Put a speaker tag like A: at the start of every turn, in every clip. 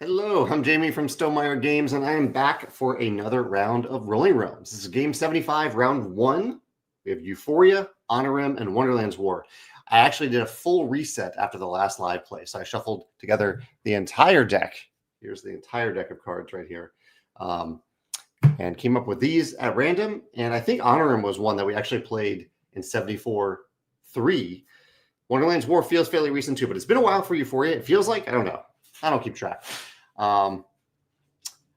A: Hello, I'm Jamey from Stonemeyer Games, and I am back for another round of Rolling Realms. This is Game 75, Round 1. We have Euphoria, Onirim, and Wonderland's War. I actually did a full reset after the last live play, so I shuffled together the entire deck. Here's the entire deck of cards right here, and came up with these at random, and I think Onirim was one that we actually played in 74-3. Wonderland's War feels fairly recent too, but it's been a while for Euphoria. It feels like, I don't know. I don't keep track. I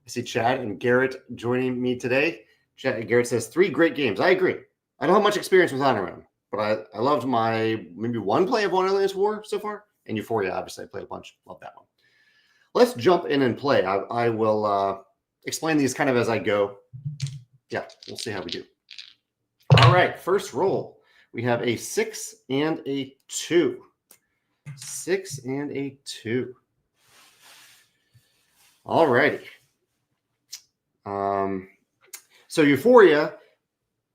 A: see Chad and Garrett joining me today. Garrett says 3 great games. I agree. I don't have much experience with Onirim, but I loved my maybe one play of Wonderland's War so far. And Euphoria, obviously, I played a bunch. Love that one. Let's jump in and play. I will explain these kind of as I go. Yeah, we'll see how we do. All right, first roll. We have a 6 and a 2. 6 and a 2. All righty. So Euphoria,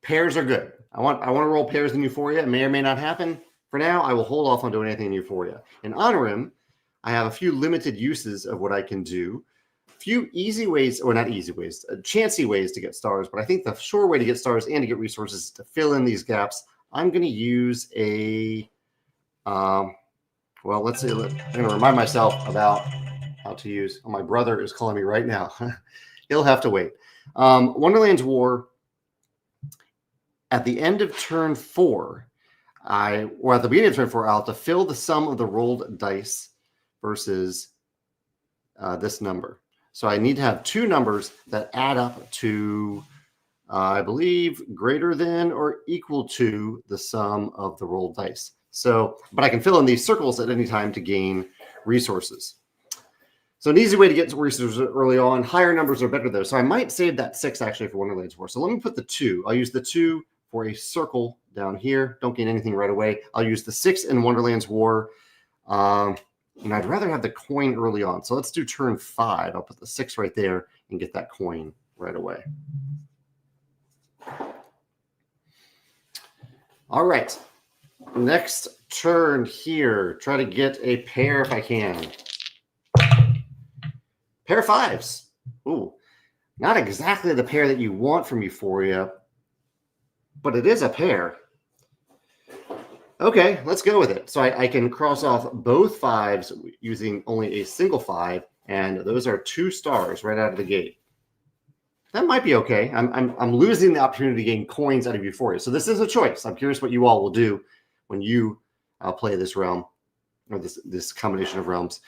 A: pairs are good. I want to roll pairs in Euphoria. It may or may not happen. For now, I will hold off on doing anything in Euphoria. In Onirim, I have a few limited uses of what I can do. A few easy ways, or not easy ways, chancy ways to get stars. But I think the sure way to get stars and to get resources is to fill in these gaps. I'm going to use a, well, let's see. I'm going to remind myself about how to use. Oh, my brother is calling me right now. He'll have to wait. Wonderland's War. At the end of turn 4, or at the beginning of turn 4, I'll have to fill the sum of the rolled dice versus this number. So I need to have 2 numbers that add up to, I believe, greater than or equal to the sum of the rolled dice. So, but I can fill in these circles at any time to gain resources. So an easy way to get resources early on. Higher numbers are better though. So I might save that 6 actually for Wonderland's War. So let me put the 2. I'll use the 2 for a circle down here. Don't gain anything right away. I'll use the 6 in Wonderland's War. And I'd rather have the coin early on. So let's do turn 5. I'll put the 6 right there and get that coin right away. All right. Next turn here. Try to get a pair if I can. Pair of 5s. Ooh, not exactly the pair that you want from Euphoria, but it is a pair. Okay, let's go with it. So I can cross off both 5s using only a single 5, and those are 2 stars right out of the gate. That might be okay. I'm losing the opportunity to gain coins out of Euphoria. So this is a choice. I'm curious what you all will do when you play this realm, or this combination of realms.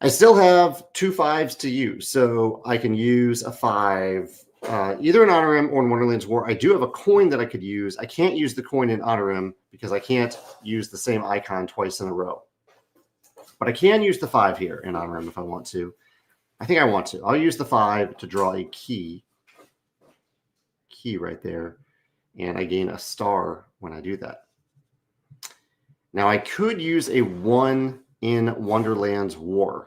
A: I still have 2 5s to use, so I can use a 5 either in Onirim or in Wonderland's War. I do have a coin that I could use. I can't use the coin in Onirim because I can't use the same icon twice in a row. But I can use the 5 here in Onirim if I want to. I think I want to. I'll use the 5 to draw a key right there, and I gain a star when I do that. Now I could use a 1 in Wonderland's War.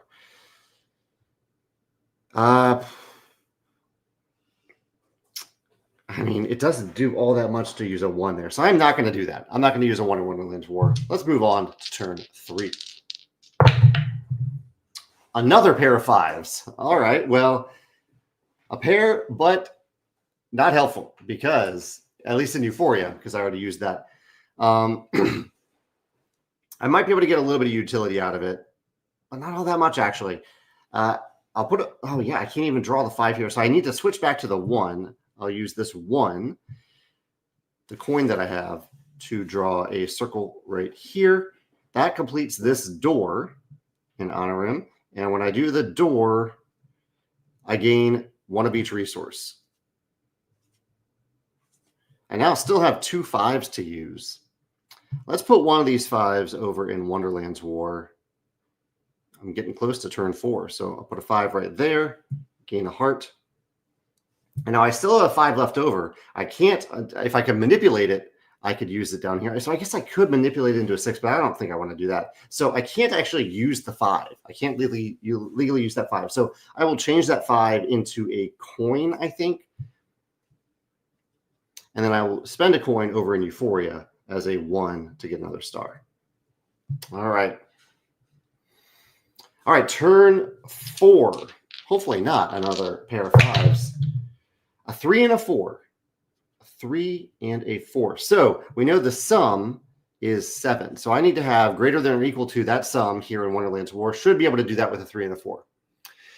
A: I mean, it doesn't do all that much to use a 1 there, so I'm not going to do that. I'm not going to use a 1 in Wonderland's War. Let's move on to turn 3. Another pair of 5s. All right, well, a pair, but not helpful because, at least in Euphoria, because I already used that. I might be able to get a little bit of utility out of it, but not all that much, actually. I'll put it, oh yeah, I can't even draw the 5 here. So I need to switch back to the 1. I'll use this 1, the coin that I have, to draw a circle right here. That completes this door in Onirim. And when I do the door, I gain 1 of each resource. I now still have 2 5s to use. Let's put 1 of these 5s over in Wonderland's War. I'm getting close to turn 4, so I'll put a 5 right there, gain a heart. And now I still have a 5 left over. I can't, if I can manipulate it, I could use it down here. So I guess I could manipulate it into a 6, but I don't think I want to do that. So I can't actually use the 5. I can't legally use that 5. So I will change that 5 into a coin, I think. And then I will spend a coin over in Euphoria as a 1 to get another star. All right. All right, turn 4. Hopefully not another pair of 5s. A 3 and a 4. A 3 and a 4. So we know the sum is 7. So I need to have greater than or equal to that sum here in Wonderland's War. Should be able to do that with a 3 and a 4.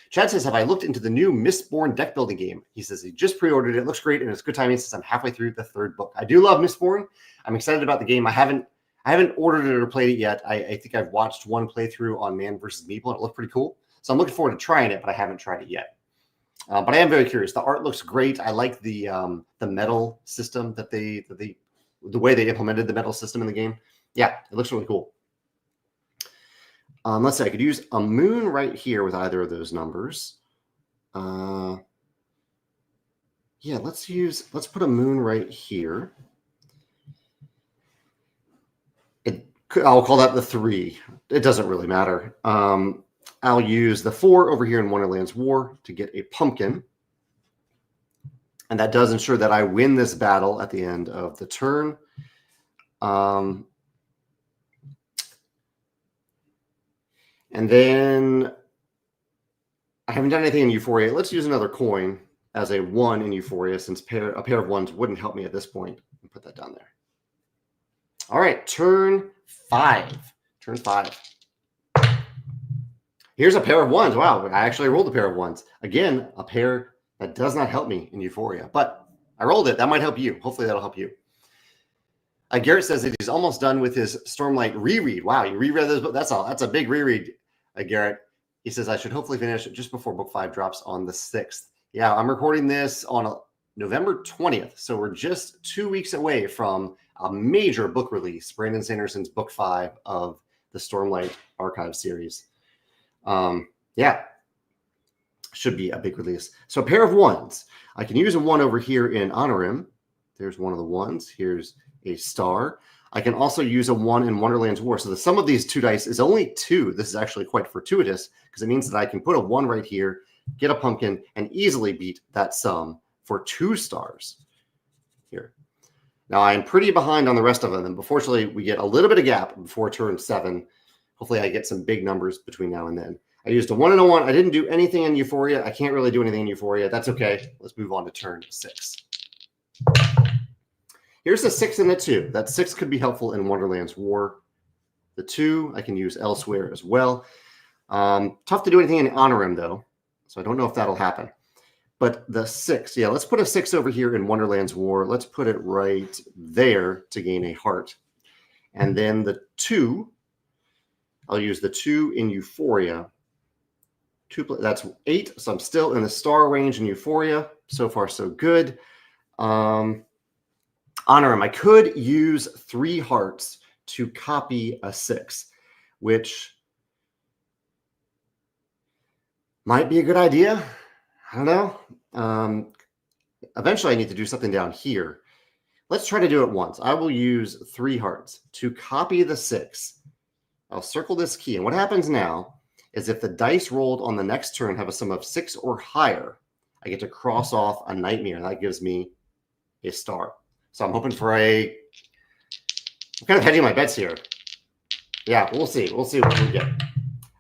A: Chad says, have I looked into the new Mistborn deck building game? He says he just pre-ordered it. It looks great, and it's good timing since I'm halfway through the 3rd book. I do love Mistborn. I'm excited about the game. I haven't ordered it or played it yet. I think I've watched one playthrough on Man vs. Meeple, and it looked pretty cool. So I'm looking forward to trying it, but I haven't tried it yet. But I am very curious. The art looks great. I like the metal system that the way they implemented the metal system in the game. Yeah, it looks really cool. Let's say I could use a moon right here with either of those numbers. Yeah, let's put a moon right here. I'll call that the 3. It doesn't really matter. I'll use the 4 over here in Wonderland's War to get a pumpkin. And that does ensure that I win this battle at the end of the turn. And then I haven't done anything in Euphoria. Let's use another coin as a 1 in Euphoria, since a pair of 1s wouldn't help me at this point. I'll put that down there. All right, turn 5. Turn 5. Here's a pair of 1s. Wow, I actually rolled a pair of 1s. Again, a pair that does not help me in Euphoria, but I rolled it. That might help you. Hopefully that'll help you. Garrett says that he's almost done with his Stormlight reread. Wow, you reread this book? That's a big reread, Garrett. He says I should hopefully finish it just before book 5 drops on the 6th. Yeah, I'm recording this on November 20th, so we're just 2 weeks away from a major book release, Brandon Sanderson's book 5 of the Stormlight Archive series. Yeah, should be a big release. So a pair of 1s. I can use a 1 over here in Onirim. There's one of the 1s. Here's a star. I can also use a 1 in Wonderland's War. So the sum of these 2 dice is only 2. This is actually quite fortuitous because it means that I can put a 1 right here, get a pumpkin, and easily beat that sum for 2 stars here. Now, I'm pretty behind on the rest of them, and fortunately, we get a little bit of gap before turn 7. Hopefully, I get some big numbers between now and then. I used a 1 and a 1. I didn't do anything in Euphoria. I can't really do anything in Euphoria. That's okay. Let's move on to turn 6. Here's a 6 and a 2. That 6 could be helpful in Wonderland's War. The 2 I can use elsewhere as well. Tough to do anything in Onirim, though, so I don't know if that'll happen. But the 6, yeah, let's put a 6 over here in Wonderland's War. Let's put it right there to gain a heart. And then the 2, I'll use the 2 in Euphoria. 2, that's 8, so I'm still in the star range in Euphoria. So far, so good. Onirim, I could use 3 hearts to copy a 6, which might be a good idea. I don't know. Eventually, I need to do something down here. Let's try to do it once. I will use 3 hearts to copy the 6. I'll circle this key. And what happens now is if the dice rolled on the next turn have a sum of 6 or higher, I get to cross off a nightmare. That gives me a star. So I'm hoping for I'm kind of hedging my bets here. Yeah, we'll see. We'll see what we get.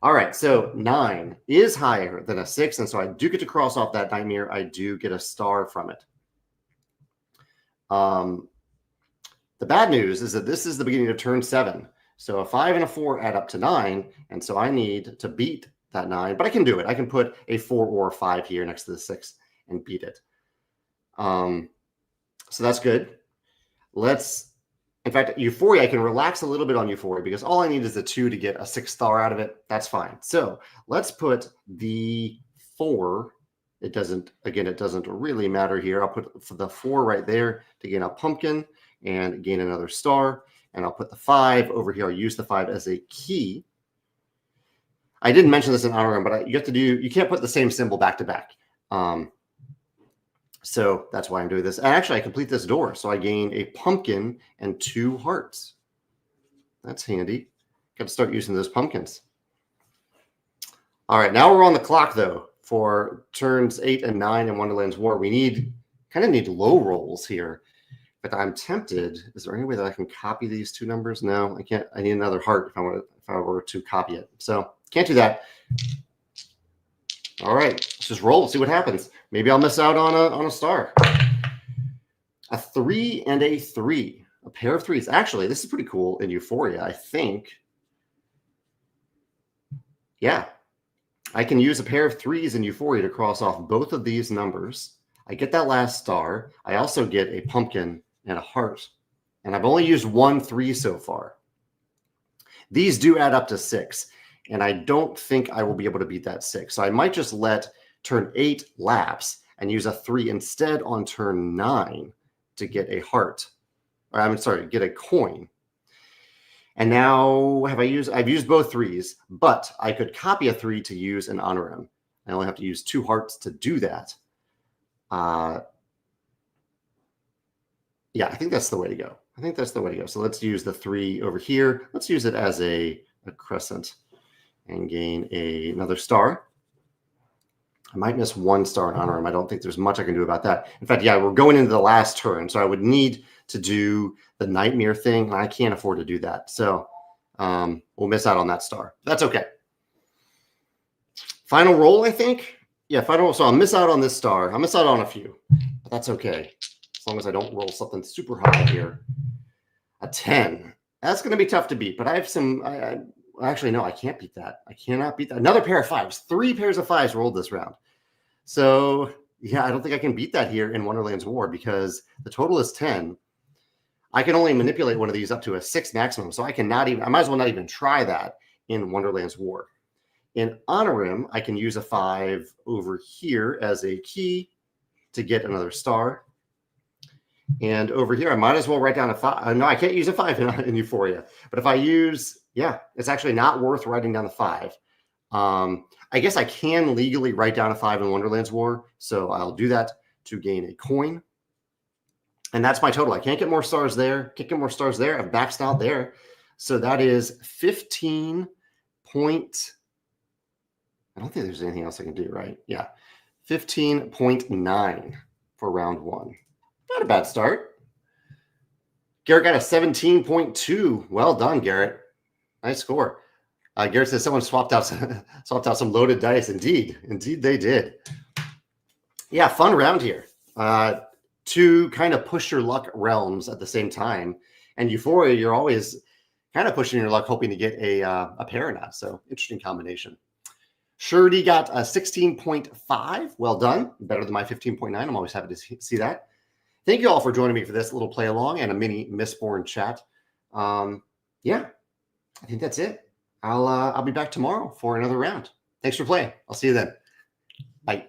A: All right, so 9 is higher than a 6, and so I do get to cross off that nightmare. I do get a star from it. The bad news is that this is the beginning of turn 7. So a 5 and a 4 add up to 9, and so I need to beat that 9, but I can do it. I can put a 4 or a 5 here next to the 6 and beat it. So that's good. In fact, Euphoria, I can relax a little bit on Euphoria because all I need is a 2 to get a 6 star out of it. That's fine. So let's put the 4. It doesn't really matter here. I'll put the 4 right there to gain a pumpkin and gain another star. And I'll put the 5 over here. I'll use the 5 as a key. I didn't mention this in Onirim, but you can't put the same symbol back to back. So that's why I'm doing this. And actually, I complete this door. So I gain a pumpkin and 2 hearts. That's handy. Got to start using those pumpkins. All right, now we're on the clock, though, for turns 8 and 9 in Wonderland's War. We kind of need low rolls here. But I'm tempted. Is there any way that I can copy these 2 numbers? No, I can't. I need another heart if I were to copy it. So can't do that. All right, let's just roll. See what happens. Maybe I'll miss out on a star. A 3 and a 3. A pair of 3s. Actually, this is pretty cool in Euphoria, I think. Yeah. I can use a pair of 3s in Euphoria to cross off both of these numbers. I get that last star. I also get a pumpkin and a heart. And I've only used 1 3 so far. These do add up to 6. And I don't think I will be able to beat that 6. So I might just let turn 8 lapse and use a 3 instead on turn 9 to get a heart. Or I'm sorry, get a coin. And now I've used both 3s, but I could copy a 3 to use an Onirim. I only have to use 2 hearts to do that. Yeah, I think that's the way to go. I think that's the way to go. So let's use the 3 over here. Let's use it as a crescent and gain another star. I might miss 1 star in Onirim. I don't think there's much I can do about that. In fact, yeah, we're going into the last turn, so I would need to do the nightmare thing, and I can't afford to do that. So we'll miss out on that star. That's okay. Final roll, I think. Yeah, final roll. So I'll miss out on this star. I'll miss out on a few, but that's okay. As long as I don't roll something super high here. A 10. That's going to be tough to beat, but I have some... Actually, no, I can't beat that. I cannot beat that. Another pair of 5s. 3 pairs of 5s rolled this round. So, yeah, I don't think I can beat that here in Wonderland's War because the total is 10. I can only manipulate one of these up to a 6 maximum, so I might as well not even try that in Wonderland's War. In Onirim, I can use a 5 over here as a key to get another star. And over here, I might as well write down a 5. No, I can't use a 5 in Euphoria. But if I use, yeah, it's actually not worth writing down the 5. I guess I can legally write down a 5 in Wonderland's War. So I'll do that to gain a coin. And that's my total. I can't get more stars there. Can't get more stars there. I've maxed out there. So that is 15 point. I don't think there's anything else I can do, right? Yeah. 15.9 for round 1. Not a bad start. Garrett got a 17.2. Well done, Garrett. Nice score. Garrett says someone swapped out some loaded dice. Indeed they did. Yeah, fun round here. To kind of push your luck realms at the same time. And Euphoria, you're always kind of pushing your luck, hoping to get a pair or not. So interesting combination. Shirley got a 16.5. Well done. Better than my 15.9. I'm always happy to see that. Thank you all for joining me for this little play along and a mini Mistborn chat. Yeah, I think that's it. I'll be back tomorrow for another round. Thanks for playing. I'll see you then. Bye.